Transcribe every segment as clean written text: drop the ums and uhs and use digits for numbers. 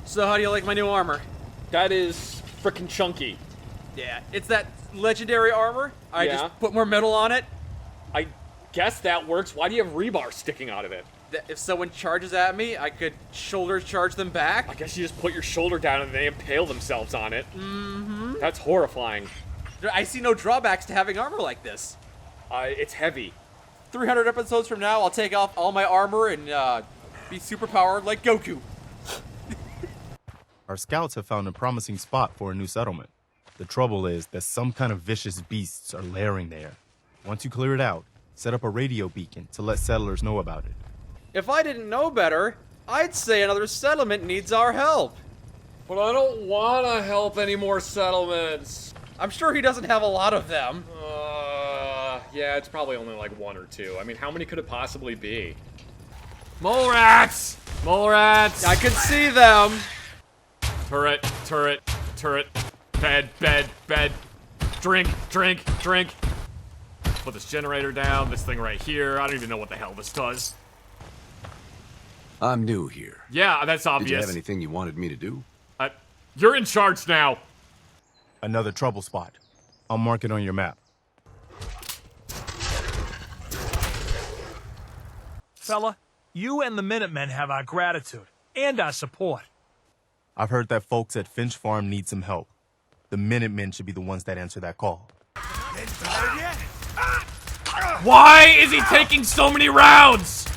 So how do you like my new armor? That is frickin' chunky. Yeah, it's that legendary armor. I just put more metal on it. I guess that works. Why do you have rebar sticking out of it? If someone charges at me, I could shoulder charge them back. I guess you just put your shoulder down and they impale themselves on it. Mm-hmm. That's horrifying. I see no drawbacks to having armor like this. It's heavy. 300 episodes from now, I'll take off all my armor and be superpowered like Goku. Our scouts have found a promising spot for a new settlement. The trouble is that some kind of vicious beasts are lairing there. Once you clear it out, set up a radio beacon to let settlers know about it. If I didn't know better, I'd say another settlement needs our help. But I don't want to help any more settlements. I'm sure he doesn't have a lot of them. Yeah, it's probably only like one or two. I mean, how many could it possibly be? Mole rats! Mole rats! I could see them. Turret, turret, turret. Bed, bed, bed. Drink, drink, drink. Put this generator down, this thing right here. I don't even know what the hell this does. I'm new here. Yeah, that's obvious. Did you have anything you wanted me to do? You're in charge now. Another trouble spot. I'll mark it on your map. Fella, you and the Minutemen have our gratitude and our support. I've heard that folks at Finch Farm need some help. The Minutemen should be the ones that answer that call. Why is he taking so many rounds?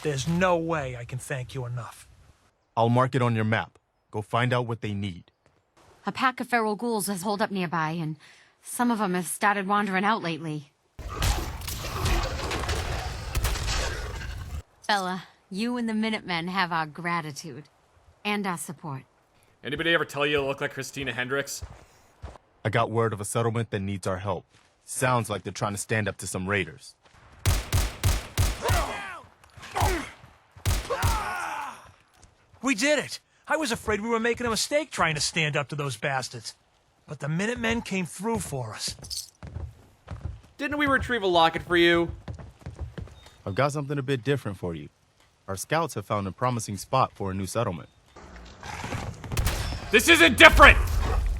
There's no way I can thank you enough. I'll mark it on your map. Go find out what they need. A pack of feral ghouls has holed up nearby, and some of them have started wandering out lately. Fella, you and the Minutemen have our gratitude and our support. Anybody ever tell you look like Christina Hendricks? I got word of a settlement that needs our help. Sounds like they're trying to stand up to some raiders. We did it! I was afraid we were making a mistake trying to stand up to those bastards. But the Minutemen came through for us. Didn't we retrieve a locket for you? I've got something a bit different for you. Our scouts have found a promising spot for a new settlement. This isn't different!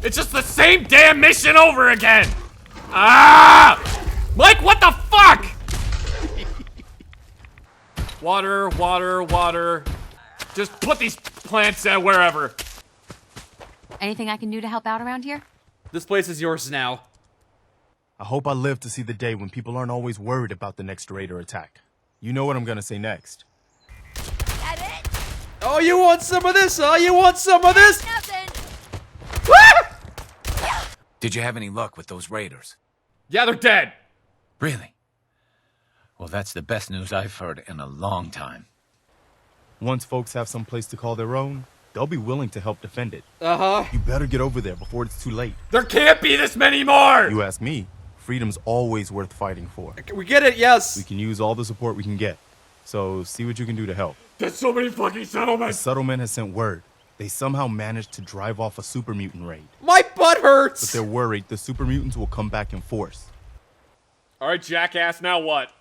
It's just the same damn mission over again! Ah! Mike, what the fuck? Water, water, water. Just put these plants wherever. Anything I can do to help out around here? This place is yours now. I hope I live to see the day when people aren't always worried about the next raider attack. You know what I'm gonna say next. That it? Oh, you want some of this, huh? You want some of this? Nothing. Did you have any luck with those raiders? Yeah, they're dead. Really? Well, that's the best news I've heard in a long time. Once folks have some place to call their own, they'll be willing to help defend it. Uh-huh. You better get over there before it's too late. There can't be this many more! You ask me, freedom's always worth fighting for. We get it, yes. We can use all the support we can get. So see what you can do to help. There's so many fucking The settlements! settlement has sent word. They somehow managed to drive off a super mutant raid. My butt But hurts. they're worried the super mutants will come back in force. Alright, jackass, now what?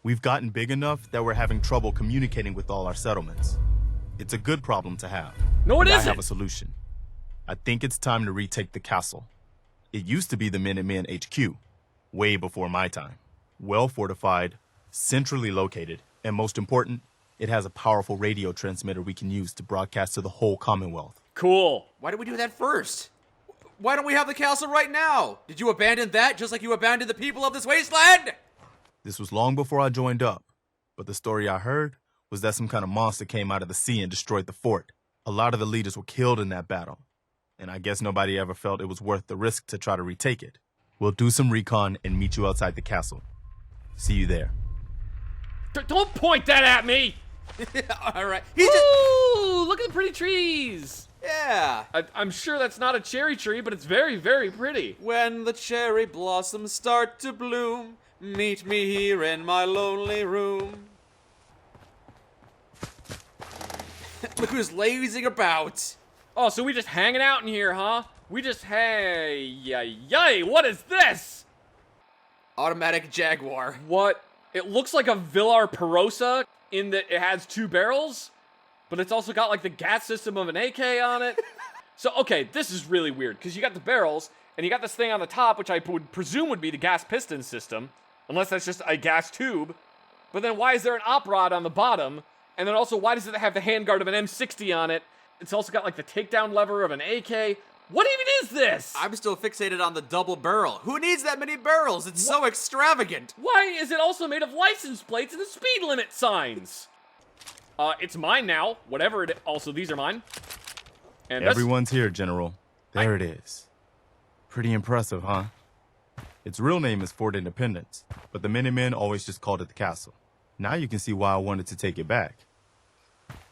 We've gotten big enough that we're having trouble communicating with all our settlements. It's a good problem to have. No, it And I isn't. have a solution. I think it's time to retake the castle. It used to be the Minutemen HQ, way before my time. Well fortified, centrally located, and most important, it has a powerful radio transmitter we can use to broadcast to the whole Commonwealth. Cool. Why did we do that first? Why don't we have the castle right now? Did you abandon that just like you abandoned the people of this wasteland? This was long before I joined up, but the story I heard was that some kind of monster came out of the sea and destroyed the fort. A lot of the leaders were killed in that battle, and I guess nobody ever felt it was worth the risk to try to retake it. We'll do some recon and meet you outside the castle. See you there. Don't point that at me! All right. Ooh, look at the pretty trees! Yeah. I'm sure that's not a cherry tree, but it's very, very pretty. When the cherry blossoms start to bloom, meet me here in my lonely room. Look who's lazing about. Oh, so we just hanging out in here, huh? We just yay, what is this? Automatic Jaguar. What? It looks like a Villar Perosa in that it has two barrels? but it's also got like the gas system of an AK on it. So, okay, this is really weird, because you got the barrels, and you got this thing on the top, which I would presume would be the gas piston system, unless that's just a gas tube. But then why is there an op rod on the bottom? And then also, why does it have the handguard of an M60 on it? It's also got like the takedown lever of an AK. What even is this? I'm still fixated on the double barrel. Who needs that many barrels? It's so extravagant. Why is it also made of license plates and the speed limit signs? It's mine now. Whatever it. Also, these are mine. And Everyone's here, General. There it is. Pretty impressive, huh? Its real name is Fort Independence, but the Minutemen always just called it the castle. Now you can see why I wanted to take it back.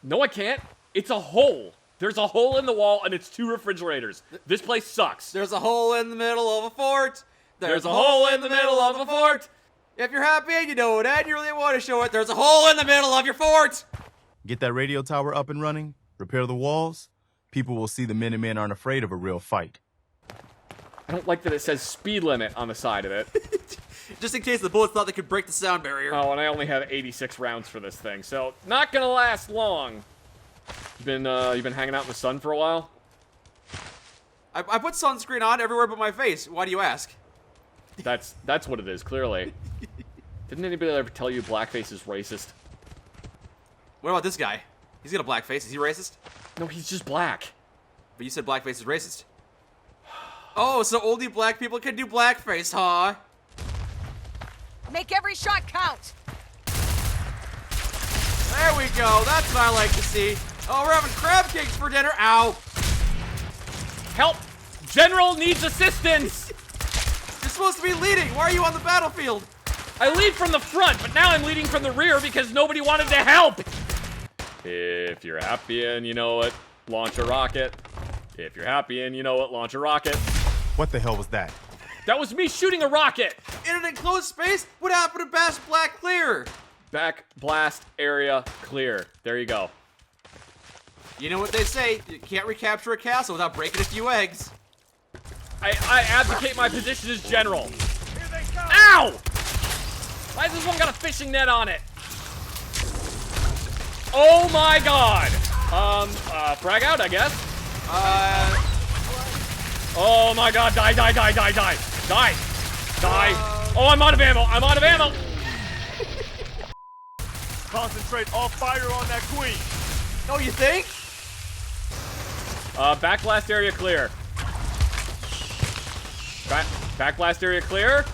No, I can't. It's a hole. There's a hole in the wall, and it's 2 refrigerators. This place sucks. There's a hole in the middle of a fort. There's a hole in the middle of a fort. If you're happy and you know it and you really want to show it, there's a hole in the middle of your fort. Get that radio tower up and running, repair the walls. People will see the Minutemen aren't afraid of a real fight. I don't like that it says speed limit on the side of it. Just in case the bullets thought they could break the sound barrier. Oh, and I only have 86 rounds for this thing, so not gonna last long. You've been hanging out in the sun for a while? I put sunscreen on everywhere but my face. Why do you ask? That's what it is, clearly. Didn't anybody ever tell you blackface is racist? What about this guy? He's got a black face. Is he racist? No, he's just black. But you said blackface is racist. Oh, so only black people can do blackface, huh? Make every shot count. There we go. That's what I like to see. Oh, we're having crab cakes for dinner. Ow. Help! General needs assistance! You're supposed to be leading. Why are you on the battlefield? I lead from the front, but now I'm leading from the rear because nobody wanted to help! If you're happy and you know it, launch a rocket. If you're happy and you know it, launch a rocket. What the hell was that? That was me shooting a rocket! In an enclosed space? What happened to Bass Black Clear? Back blast area clear. There you go. You know what they say, you can't recapture a castle without breaking a few eggs. I abdicate my position as general. Ow! Why has this one got a fishing net on it? Oh my god! Frag out, I guess. Oh my god, die, die, die, die, die. Die! Die! Oh, I'm out of ammo! I'm out of ammo! Concentrate all fire on that queen. Oh, you think? Back blast area clear. Back blast area clear?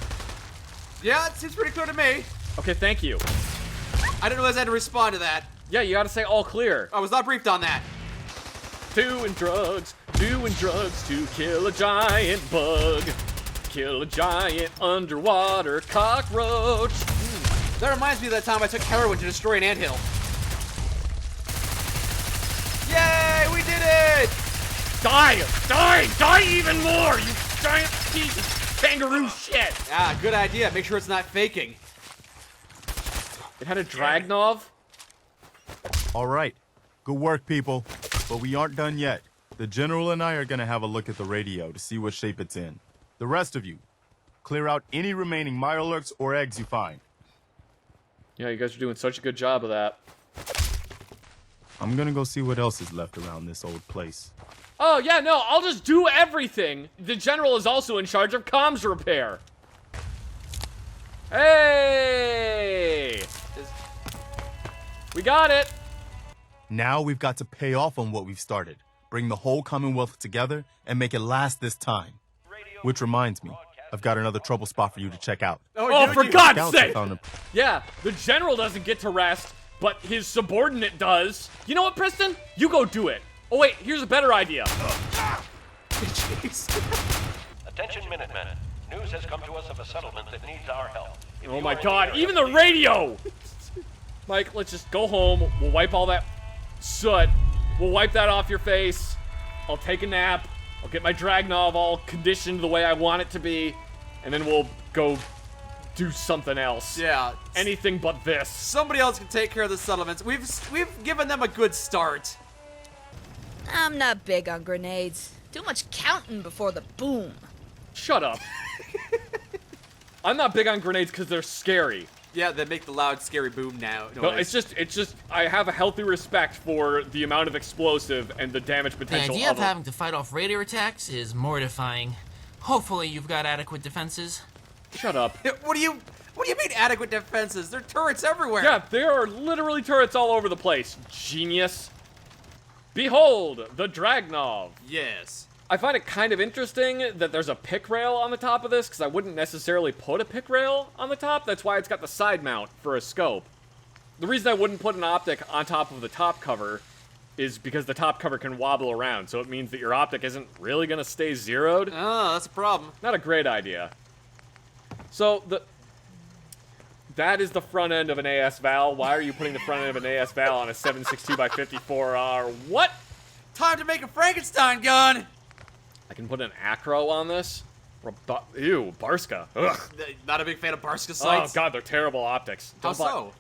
Yeah, it seems pretty clear to me. Okay, thank you. I didn't realize I had to respond to that. Yeah, you gotta say all clear. I was not briefed on that. Doing drugs to kill a giant bug. Kill a giant underwater cockroach. That reminds me of that time I took heroin to destroy an anthill. Yay, we did it! Die! Die! Die even more, you giant piece of kangaroo shit! Ah, good idea. Make sure it's not faking. It had a Dragnov? All right. Good work, people. But we aren't done yet. The General and I are gonna have a look at the radio to see what shape it's in. The rest of you, clear out any remaining mirelurks or eggs you find. Yeah, you guys are doing such a good job of that. I'm gonna go see what else is left around this old place. Oh, yeah, no, I'll just do everything. The General is also in charge of comms repair. Hey! We got it! Now we've got to pay off on what we've started. Bring the whole Commonwealth together and make it last this time. Which reminds me, I've got another trouble spot for you to check out. Oh, for Scouts God's have sake! found a- Yeah, the General doesn't get to rest, but his subordinate does. You know what, Preston? You go do it. Oh, wait, here's a better idea. Jeez. Attention, Minutemen. News has come to us of a settlement that needs our help. If Oh you my are in the god, area, even the please- radio! Mike, let's just go home. We'll wipe all that soot. We'll wipe that off your face. I'll take a nap. I'll get my Dragnov all conditioned the way I want it to be. And then we'll go do something else. Yeah. Anything but this. Somebody else can take care of the settlements. We've given them a good start. I'm not big on grenades. Too much counting before the boom. Shut up. I'm not big on grenades because they're scary. Yeah, they make the loud, scary boom now. No, it's just, I have a healthy respect for the amount of explosive and the damage The potential idea of of it. having to fight off raider attacks is mortifying. Hopefully you've got adequate defenses. Shut up. What do you mean adequate defenses? There are turrets everywhere. Yeah, there are literally turrets all over the place. Genius. Behold, the Dragnov. Yes. I find it kind of interesting that there's a pick rail on the top of this, because I wouldn't necessarily put a pick rail on the top. That's why it's got the side mount for a scope. The reason I wouldn't put an optic on top of the top cover is because the top cover can wobble around, so it means that your optic isn't really going to stay zeroed. Oh, that's a problem. Not a great idea. So, that is the front end of an AS Val. Why are you putting the front end of an AS Val on a 7.62x54R? What? Time to make a Frankenstein gun. I can put an acro on this. Ew, Barska. Ugh. Not a big fan of Barska sights. Oh god, they're terrible optics. How so?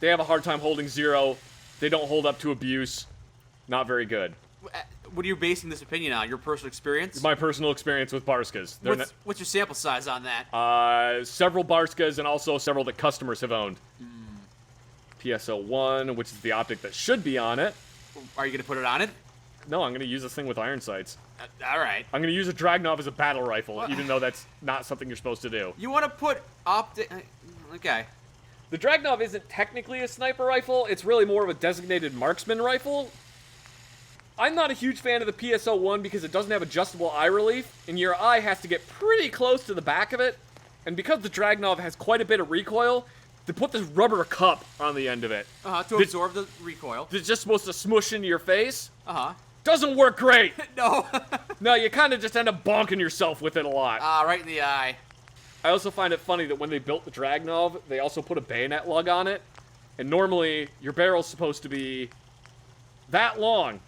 They have a hard time holding zero. They don't hold up to abuse. Not very good. What are you basing this opinion on? Your personal experience? My personal experience with Barskas. What's your sample size on that? Several Barskas and also several that customers have owned. PSO1, which is the optic that should be on it. Are you going to put it on it? No, I'm going to use this thing with iron sights. All right. I'm going to use a Dragnov as a battle rifle, even though that's not something you're supposed to do. You want to put optic... Okay. The Dragnov isn't technically a sniper rifle. It's really more of a designated marksman rifle. I'm not a huge fan of the PSO1 because it doesn't have adjustable eye relief, and your eye has to get pretty close to the back of it. And because the Dragnov has quite a bit of recoil, they put this rubber cup on the end of it. To absorb the recoil. It's just supposed to smush into your face. Uh-huh. Doesn't work great. No. No, you kind of just end up bonking yourself with it a lot. Right in the eye. I also find it funny that when they built the Dragnov, they also put a bayonet lug on it. And normally, your barrel's supposed to be that long.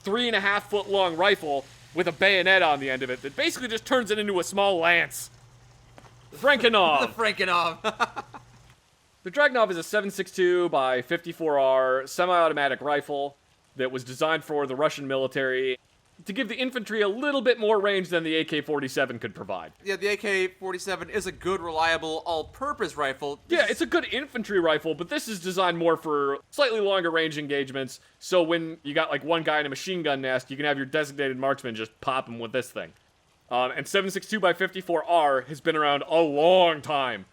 3.5-foot long rifle with a bayonet on the end of it that basically just turns it into a small lance. Frankenov. The Frankenov. The Dragnov is a 7.62x54R semi-automatic rifle that was designed for the Russian military to give the infantry a little bit more range than the AK-47 could provide. Yeah, the AK-47 is a good, reliable, all-purpose rifle. Yeah, it's a good infantry rifle, but this is designed more for slightly longer range engagements, so when you got like one guy in a machine gun nest, you can have your designated marksman just pop him with this thing. And 7.62x54R has been around a long time.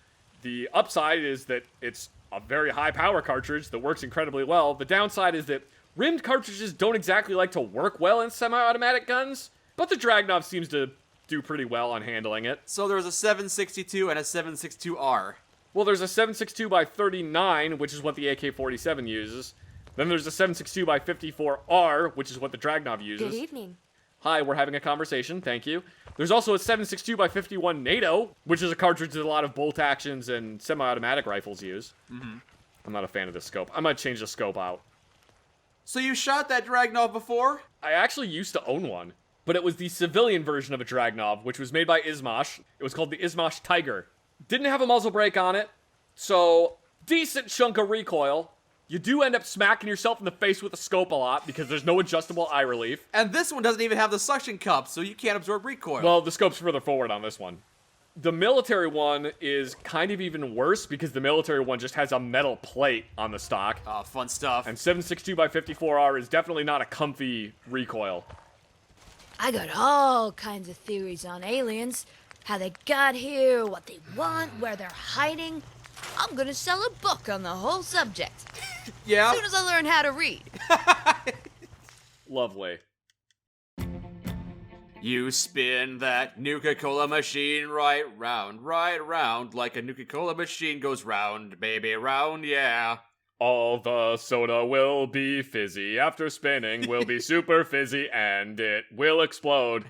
The upside is that it's a very high power cartridge that works incredibly well. The downside is that rimmed cartridges don't exactly like to work well in semi-automatic guns, but the Dragnov seems to do pretty well on handling it. So there's a 7.62 and a 7.62R. Well, there's a 7.62x39, which is what the AK-47 uses. Then there's a 7.62x54R, which is what the Dragnov uses. Good evening. Hi, we're having a conversation, thank you. There's also a 7.62x51 NATO, which is a cartridge that a lot of bolt actions and semi-automatic rifles use. I'm not a fan of this scope. I might change the scope out. So you shot that Dragnov before? I actually used to own one, but it was the civilian version of a Dragnov, which was made by Izmash. It was called the Izmash Tiger. Didn't have a muzzle brake on it, so decent chunk of recoil. You do end up smacking yourself in the face with a scope a lot because there's no adjustable eye relief. And this one doesn't even have the suction cup, so you can't absorb recoil. Well, the scope's further forward on this one. The military one is kind of even worse because the military one just has a metal plate on the stock. Oh, fun stuff. And 7.62x54R is definitely not a comfy recoil. I got all kinds of theories on aliens. How they got here, what they want, where they're hiding. I'm gonna sell a book on the whole subject. Yeah? As soon as I learn how to read. Lovely. You spin that Nuka-Cola machine right round, like a Nuka-Cola machine goes round, baby, round, yeah. All the soda will be fizzy. After spinning will be super fizzy and it will explode.